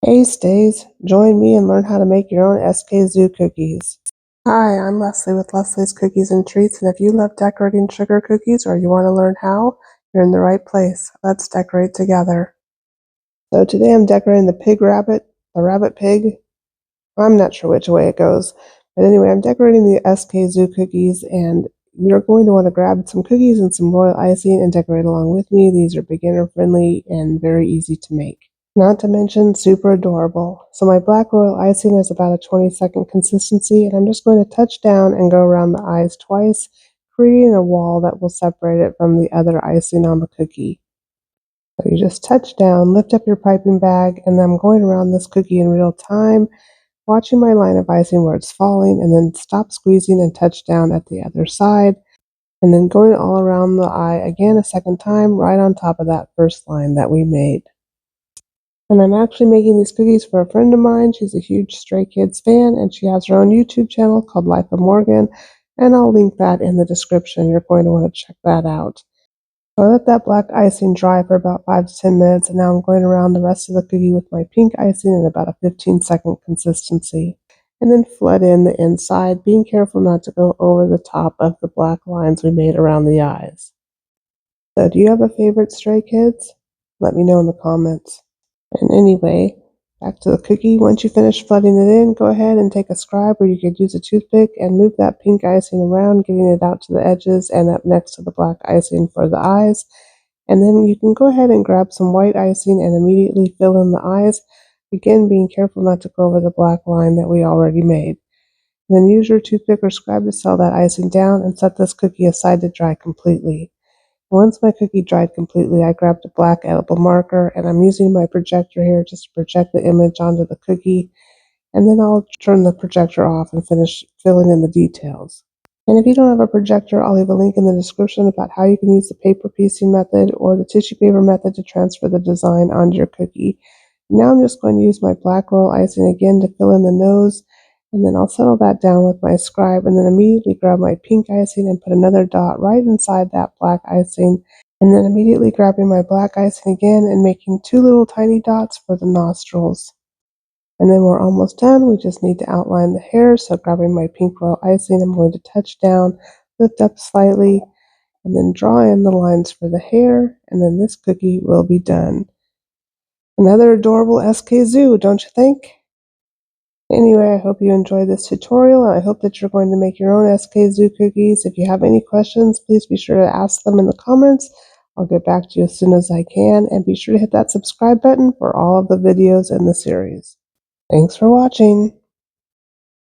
Hey Stays, join me and learn how to make your own SKZOO cookies. Hi, I'm Leslie with Leslie's Cookies and Treats, and if you love decorating sugar cookies or you want to learn how, you're in the right place. Let's decorate together. So today I'm decorating the rabbit pig. I'm not sure which way it goes, but anyway, I'm decorating the SKZOO cookies, and you're going to want to grab some cookies and some royal icing and decorate along with me. These are beginner friendly and very easy to make. Not to mention super adorable. So my black royal icing is about a 20-second consistency, and I'm just going to touch down and go around the eyes twice, creating a wall that will separate it from the other icing on the cookie. So you just touch down, lift up your piping bag, and then I'm going around this cookie in real time, watching my line of icing where it's falling, and then stop squeezing and touch down at the other side, and then going all around the eye again a second time, right on top of that first line that we made. And I'm actually making these cookies for a friend of mine. She's a huge Stray Kids fan, and she has her own YouTube channel called Life of Morgan, and I'll link that in the description. You're going to want to check that out. So I let that black icing dry for about 5 to 10 minutes, and now I'm going around the rest of the cookie with my pink icing in about a 15-second consistency. And then flood in the inside, being careful not to go over the top of the black lines we made around the eyes. So do you have a favorite Stray Kids? Let me know in the comments. And anyway, back to the cookie. Once you finish flooding it in, go ahead and take a scribe, or you could use a toothpick, and move that pink icing around, getting it out to the edges and up next to the black icing for the eyes. And then you can go ahead and grab some white icing and immediately fill in the eyes, again being careful not to go over the black line that we already made. And then use your toothpick or scribe to seal that icing down and set this cookie aside to dry completely. Once my cookie dried completely, I grabbed a black edible marker, and I'm using my projector here just to project the image onto the cookie, and then I'll turn the projector off and finish filling in the details. And if you don't have a projector, I'll leave a link in the description about how you can use the paper piecing method or the tissue paper method to transfer the design onto your cookie. Now I'm just going to use my black royal icing again to fill in the nose, and then I'll settle that down with my scribe, and then immediately grab my pink icing and put another dot right inside that black icing, and then immediately grabbing my black icing again and making 2 little tiny dots for the nostrils. And then we're almost done. We just need to outline the hair. So grabbing my pink royal icing, I'm going to touch down, lift up slightly, and then draw in the lines for the hair, and then this cookie will be done. Another adorable SKZOO, don't you think? Anyway, I hope you enjoyed this tutorial, and I hope that you're going to make your own SKZOO cookies. If you have any questions, please be sure to ask them in the comments. I'll get back to you as soon as I can, and be sure to hit that subscribe button for all of the videos in the series. Thanks for watching.